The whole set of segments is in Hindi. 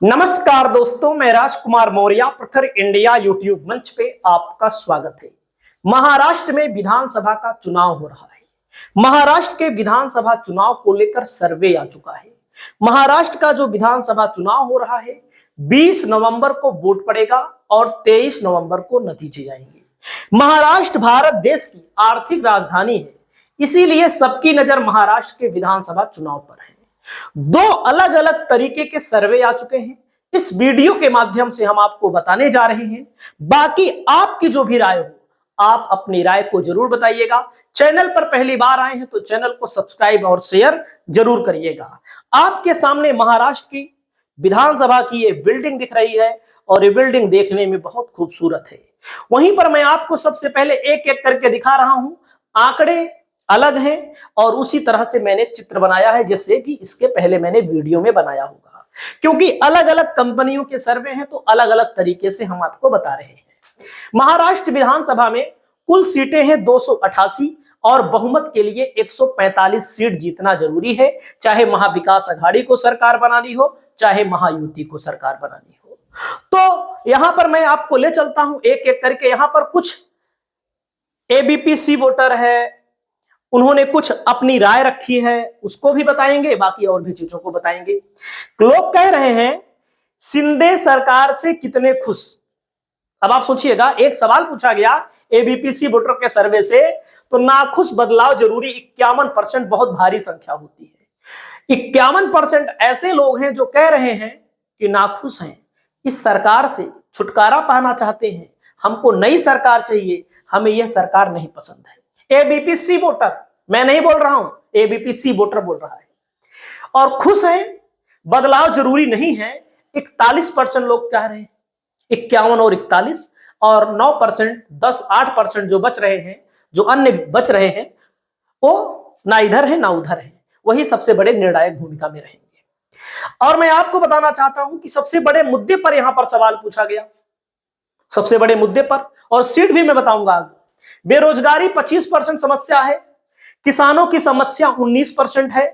नमस्कार दोस्तों, मैं राजकुमार मौर्य प्रखर इंडिया यूट्यूब मंच पे आपका स्वागत है। महाराष्ट्र में विधानसभा का चुनाव हो रहा है। महाराष्ट्र के विधानसभा चुनाव को लेकर सर्वे आ चुका है। महाराष्ट्र का जो विधानसभा चुनाव हो रहा है 20 नवंबर को वोट पड़ेगा और 23 नवंबर को नतीजे आएंगे। महाराष्ट्र भारत देश की आर्थिक राजधानी है, इसीलिए सबकी नजर महाराष्ट्र के विधानसभा चुनाव पर है। दो अलग अलग तरीके के सर्वे आ चुके हैं। इस वीडियो के माध्यम से हम आपको बताने जा रहे हैं। बाकी आपकी जो भी राय हो, आप अपनी राय को जरूर बताइएगा। चैनल पर पहली बार आए हैं तो चैनल को सब्सक्राइब और शेयर जरूर करिएगा। आपके सामने महाराष्ट्र की विधानसभा की ये बिल्डिंग दिख रही है और ये बिल्डिंग देखने में बहुत खूबसूरत है। वहीं पर मैं आपको सबसे पहले एक एक करके दिखा रहा हूं। आंकड़े अलग हैं और उसी तरह से मैंने चित्र बनाया है जैसे कि इसके पहले मैंने वीडियो में बनाया होगा, क्योंकि अलग अलग कंपनियों के सर्वे हैं तो अलग अलग तरीके से हम आपको बता रहे हैं। महाराष्ट्र विधानसभा में कुल सीटें हैं 288 और बहुमत के लिए 145 सीट जीतना जरूरी है, चाहे महाविकास अघाड़ी को सरकार बनानी हो, चाहे महायुति को सरकार बनानी हो। तो यहां पर मैं आपको ले चलता हूं एक एक करके। यहां पर कुछ एबीपीसी वोटर है, उन्होंने कुछ अपनी राय रखी है, उसको भी बताएंगे, बाकी और भी चीजों को बताएंगे। लोग कह रहे हैं शिंदे सरकार से कितने खुश। अब आप सोचिएगा, एक सवाल पूछा गया एबीपीसी वोटर के सर्वे से, तो नाखुश बदलाव जरूरी 51% बहुत भारी संख्या होती है। 51% ऐसे लोग हैं जो कह रहे हैं कि नाखुश हैं, इस सरकार से छुटकारा पाना चाहते हैं, हमको नई सरकार चाहिए, हमें यह सरकार नहीं पसंद है। एबीपीसी वोटर, मैं नहीं बोल रहा हूं, एबीपीसी वोटर बोल रहा है। और खुश हैं, बदलाव जरूरी नहीं है, 41% लोग कह रहे हैं। 51 और 41 और 9%, 8% जो बच रहे हैं, जो अन्य बच रहे हैं, वो ना इधर है ना उधर है, वही सबसे बड़े निर्णायक भूमिका में रहेंगे। और मैं आपको बताना चाहता हूं कि सबसे बड़े मुद्दे पर यहां पर सवाल पूछा गया, सबसे बड़े मुद्दे पर, और सीट भी मैं बताऊंगा आगे। बेरोजगारी 25% समस्या है, किसानों की समस्या 19% है,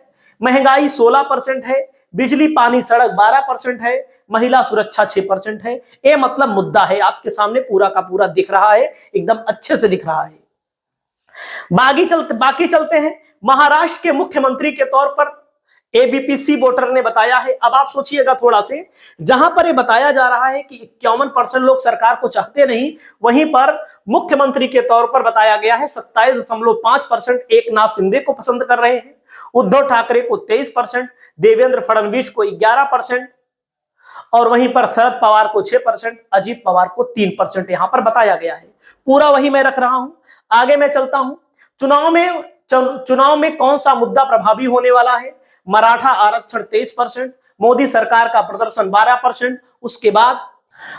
महंगाई 16% है, बिजली पानी सड़क 12% है, महिला सुरक्षा 6% है। ये मतलब मुद्दा है, आपके सामने पूरा का पूरा दिख रहा है, एकदम अच्छे से दिख रहा है। बाकी चलते हैं। महाराष्ट्र के मुख्यमंत्री के तौर पर एबीपीसी वोटर ने बताया है। अब आप सोचिएगा थोड़ा से, जहां पर यह बताया जा रहा है कि 51% लोग सरकार को चाहते नहीं, वहीं पर मुख्यमंत्री के तौर पर बताया गया है 27.5% एकनाथ शिंदे को पसंद कर रहे हैं, उद्धव ठाकरे को 23%, देवेंद्र फडणवीस को 11% और वहीं पर शरद पवार को 6%, अजीत पवार को 3% यहां पर बताया गया है। पूरा वही मैं रख रहा हूं। आगे मैं चलता हूं। चुनाव में कौन सा मुद्दा प्रभावी होने वाला है। मराठा आरक्षण 23%, मोदी सरकार का प्रदर्शन 12%। उसके बाद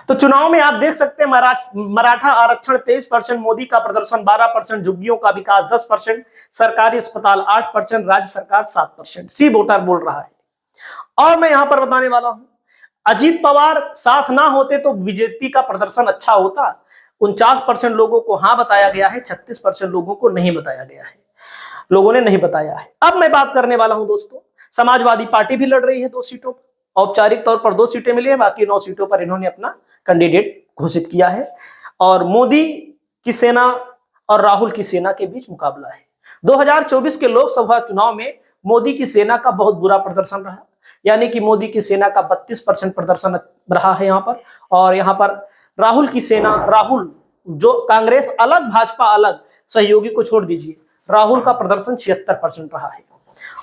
तो चुनाव में आप देख सकते हैं मराठा आरक्षण 23%, मोदी का प्रदर्शन 12%, झुग्गियों का विकास 10%, सरकारी अस्पताल 8%, राज्य सरकार 7%। सी वोटर बोल रहा है। और मैं यहां पर बताने वाला हूं, अजीत पवार साथ ना होते तो बीजेपी का प्रदर्शन अच्छा होता। 49% लोगों को हाँ बताया गया है, 36% लोगों को नहीं बताया गया है, लोगों ने नहीं बताया है। अब मैं बात करने वाला हूं दोस्तों, समाजवादी पार्टी भी लड़ रही है 2 सीटों पर। औपचारिक तौर पर 2 सीटें मिली है, बाकी 9 सीटों पर इन्होंने अपना कैंडिडेट घोषित किया है। और मोदी की सेना और राहुल की सेना के बीच मुकाबला है। 2024 के लोकसभा चुनाव में मोदी की सेना का बहुत बुरा प्रदर्शन रहा, यानी कि मोदी की सेना का 32% प्रदर्शन रहा है यहाँ पर। और यहाँ पर राहुल की सेना, राहुल जो कांग्रेस अलग भाजपा अलग, सहयोगी को छोड़ दीजिए, राहुल का प्रदर्शन 76% रहा है।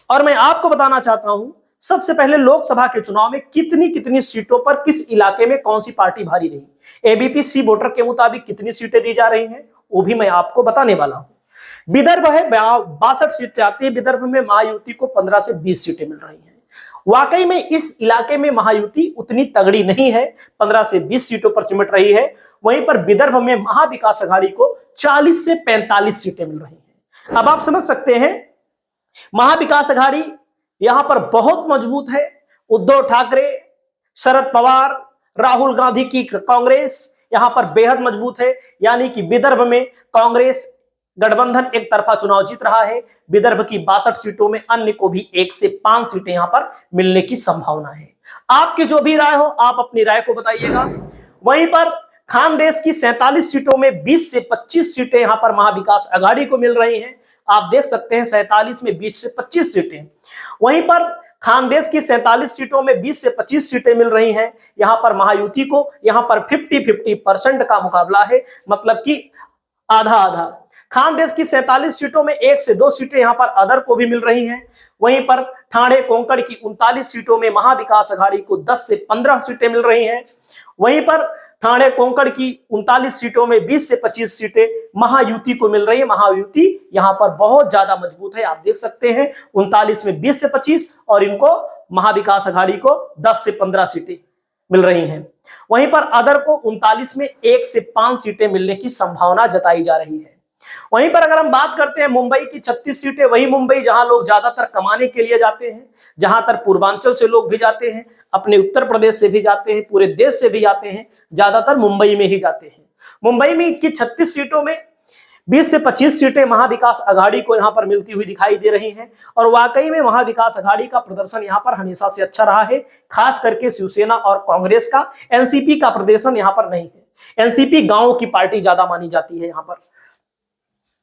और मैं आपको बताना चाहता हूं, सबसे पहले लोकसभा के चुनाव में कितनी सीटों पर किस इलाके में कौन सी पार्टी भारी रही, एबीपीसी वोटर के मुताबिक कितनी सीटें दी जा रही हैं, वो भी मैं आपको बताने वाला हूं। विदर्भ है, 62 सीटें आती है विदर्भ में, महायुति को 15 से 20 सीटें मिल रही हैं। वाकई में इस इलाके में महायुति उतनी तगड़ी नहीं है, 15 से 20 सीटों पर सिमट रही है। वहीं पर विदर्भ में महाविकास अघाड़ी को 40 से 45 सीटें मिल रही हैं। अब आप समझ सकते हैं, महाविकास अघाड़ी यहां पर बहुत मजबूत है। उद्धव ठाकरे, शरद पवार, राहुल गांधी की कांग्रेस यहां पर बेहद मजबूत है, यानी कि विदर्भ में कांग्रेस गठबंधन एक तरफा चुनाव जीत रहा है। विदर्भ की 62 सीटों में अन्य को भी 1 से 5 सीटें यहां पर मिलने की संभावना है। आपकी जो भी राय हो आप अपनी राय को बताइएगा। वहीं पर खानदेश की 47 सीटों में 20 से 25 सीटें यहां पर महाविकास आघाड़ी को मिल रही हैं। आप देख सकते हैं 47 में 20 से 25 सीटें। वहीं पर खानदेश की 47 सीटों में 20 से 25 सीटें मिल रही हैं यहां पर महायुति को। यहां पर 50-50% का मुकाबला है, मतलब कि आधा आधा। खानदेश की 47 सीटों में 1 से 2 सीटें यहां पर अदर को भी मिल रही हैं। वहीं पर ठाणे कोंकण की 39 सीटों में महाविकास आघाड़ी को 10 से 15 सीटें मिल रही हैं। वहीं पर ठाणे कोंकण की 39 सीटों में 20 से 25 सीटें महायुति को मिल रही है। महायुति यहां पर बहुत ज्यादा मजबूत है। आप देख सकते हैं 39 में 20 से 25 और इनको महाविकास आघाड़ी को 10 से 15 सीटें मिल रही हैं। वहीं पर अदर को 39 में 1 से 5 सीटें मिलने की संभावना जताई जा रही है। वहीं पर अगर हम बात करते हैं मुंबई की 36 सीटें, वही मुंबई जहां लोग ज्यादातर कमाने के लिए जाते हैं, जहां तर पूर्वांचल से लोग भी जाते हैं, अपने उत्तर प्रदेश से भी जाते हैं, पूरे देश से भी जाते हैं, ज्यादातर मुंबई में ही जाते हैं। मुंबई में की 36 सीटों में 20 से 25 सीटें महाविकास आघाड़ी को यहां पर मिलती हुई दिखाई दे रही हैं। और वाकई में महाविकास आघाड़ी का प्रदर्शन यहां पर हमेशा से अच्छा रहा है, खास करके शिवसेना और कांग्रेस का। एनसीपी का प्रदर्शन यहां पर नहीं है। एनसीपी गांवों की पार्टी ज्यादा मानी जाती है, यहां पर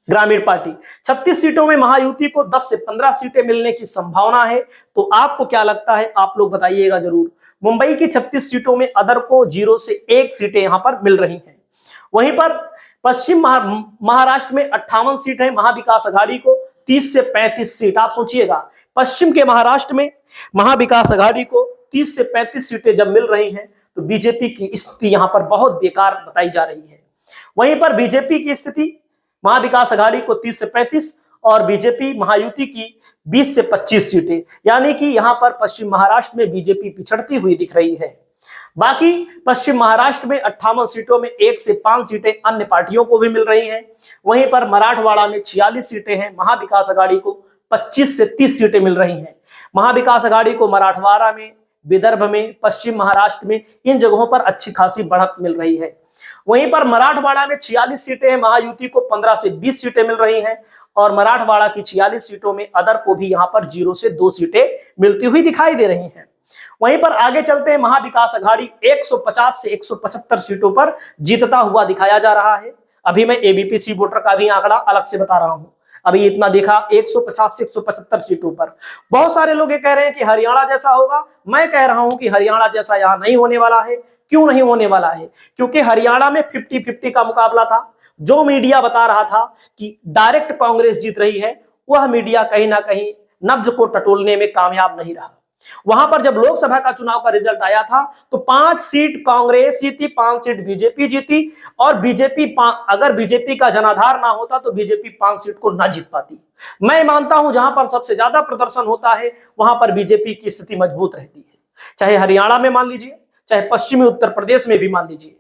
ग्रामीण पार्टी। 36 सीटों में महायुति को 10 से 15 सीटें मिलने की संभावना है। तो आपको क्या लगता है, आप लोग बताइएगा जरूर। मुंबई की 36 सीटों में अदर को 0 से 1 सीटें यहां पर मिल रही हैं। वहीं पर पश्चिम महाराष्ट्र में 58 सीट है महाविकास आघाड़ी को, 30 से 35 सीट। आप सोचिएगा पश्चिम के महाराष्ट्र में महाविकास आघाड़ी को 30 से 35 सीटें जब मिल रही हैं तो बीजेपी की स्थिति यहां पर बहुत बेकार बताई जा रही है। वहीं पर बीजेपी की स्थिति महाविकास आघाड़ी को 30 से 35 और बीजेपी महायुति की 20 से 25 सीटें, यानी कि यहां पर पश्चिम महाराष्ट्र में बीजेपी पिछड़ती हुई दिख रही है। बाकी पश्चिम महाराष्ट्र में 58 सीटों में 1 से 5 सीटें अन्य पार्टियों को भी मिल रही हैं। वहीं पर मराठवाड़ा में 46 सीटें हैं, महाविकास आघाड़ी को 25 से 30 सीटें मिल रही हैं। महाविकास आघाड़ी को मराठवाड़ा में, विदर्भ में, पश्चिम महाराष्ट्र में, इन जगहों पर अच्छी खासी बढ़त मिल रही है। वहीं पर मराठवाड़ा में 46 सीटें हैं, महायुति को 15 से 20 सीटें मिल रही हैं। और मराठवाड़ा की 46 सीटों में अदर को भी यहां पर 0 से 2 सीटें मिलती हुई दिखाई दे रही हैं। वहीं पर आगे चलते हैं, महाविकास आघाड़ी 150 से 175 सीटों पर जीतता हुआ दिखाया जा रहा है। अभी मैं एबीपी वोटर का भी आंकड़ा अलग से बता रहा हूं। अभी इतना देखा 150 से 175 सीटों पर। बहुत सारे लोग ये कह रहे हैं कि हरियाणा जैसा होगा। मैं कह रहा हूं कि हरियाणा जैसा यहां नहीं होने वाला है। क्यों नहीं होने वाला है? क्योंकि हरियाणा में 50-50 का मुकाबला था। जो मीडिया बता रहा था कि डायरेक्ट कांग्रेस जीत रही है, वह मीडिया कहीं ना कहीं नब्ज को टटोलने में कामयाब नहीं रहा। वहां पर जब लोकसभा का चुनाव का रिजल्ट आया था तो 5 सीट कांग्रेस जीती, 5 सीट बीजेपी जीती। और अगर बीजेपी का जनाधार ना होता तो बीजेपी 5 सीट को ना जीत पाती। मैं मानता हूं जहां पर सबसे ज्यादा प्रदर्शन होता है वहां पर बीजेपी की स्थिति मजबूत रहती है, चाहे हरियाणा में मान लीजिए, चाहे पश्चिमी उत्तर प्रदेश में भी मान लीजिए।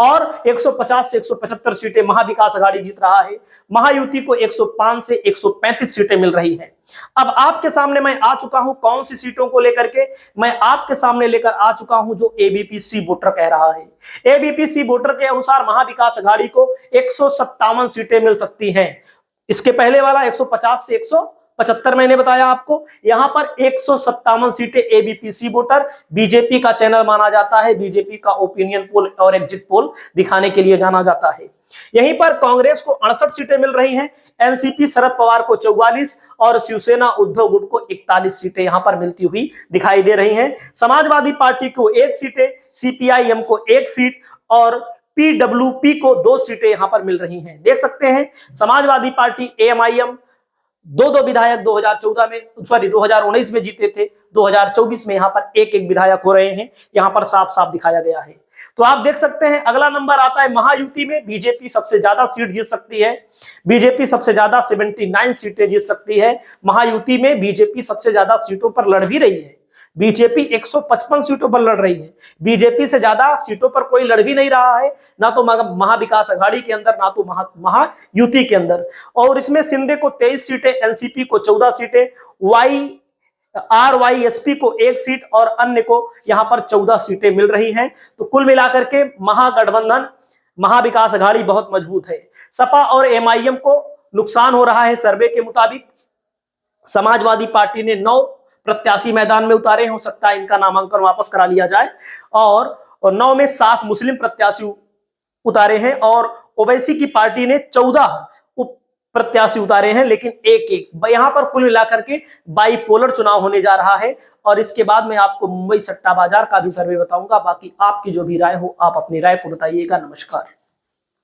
और 150 से 175 सीटें महाविकास आघाड़ी जीत रहा है। महायुति को 105 से 135 सीटें मिल रही हैं। अब आपके सामने मैं आ चुका हूं कौन सी सीटों को लेकर के, मैं आपके सामने लेकर आ चुका हूं जो एबीपी वोटर कह रहा है। एबीपी वोटर के अनुसार महाविकास आघाड़ी को 157 सीटें मिल सकती हैं। इसके पहले वाला 150 से 175 मैंने बताया आपको, यहां पर 157 सीटें एबीपी वोटर। बीजेपी का चैनल माना जाता है, बीजेपी का ओपिनियन पोल और एग्जिट पोल दिखाने के लिए जाना जाता है। यहीं पर कांग्रेस को 68 सीटें मिल रही हैं, एनसीपी शरद पवार को 44 और शिवसेना उद्धव गुट को 41 सीटें यहां पर मिलती हुई दिखाई दे रही हैं। समाजवादी पार्टी को 1 सीटें, सीपीआईएम को 1 सीट और पीडब्ल्यूपी को 2 सीटें यहां पर मिल रही हैं। देख सकते हैं समाजवादी पार्टी, एएमआईएम 2 विधायक 2019 में जीते थे, 2024 में यहां पर एक विधायक हो रहे हैं, यहां पर साफ साफ दिखाया गया है। तो आप देख सकते हैं अगला नंबर आता है महायुति में। बीजेपी सबसे ज्यादा सीट जीत सकती है, बीजेपी सबसे ज्यादा 79 सीटें जीत सकती है। महायुति में बीजेपी सबसे ज्यादा सीटों पर लड़ भी रही है, बीजेपी 155 सीटों पर लड़ रही है। बीजेपी से ज्यादा सीटों पर कोई लड़ भी नहीं रहा है, ना तो महाविकास आघाड़ी के अंदर, ना तो महायुति के अंदर। और इसमें शिंदे को 23 सीटें, एनसीपी को 14 सीटें, आरवाईएसपी को 1 सीट और अन्य को यहां पर 14 सीटें मिल रही हैं। तो कुल मिलाकर के महागठबंधन महाविकास आघाड़ी बहुत मजबूत है। सपा और एमआईएम को नुकसान हो रहा है सर्वे के मुताबिक। समाजवादी पार्टी ने 9, प्रत्याशी मैदान में उतारे, हो सकता है इनका नामांकन वापस करा लिया जाए। और 9 में 7 मुस्लिम प्रत्याशी उतारे हैं और ओवैसी की पार्टी ने 14 प्रत्याशी उतारे हैं, लेकिन एक यहां पर कुल मिलाकर के बाइपोलर चुनाव होने जा रहा है। और इसके बाद मैं आपको मुंबई सट्टा बाजार का भी सर्वे बताऊंगा। बाकी आपकी जो भी राय हो, आप अपनी राय को बताइएगा। नमस्कार।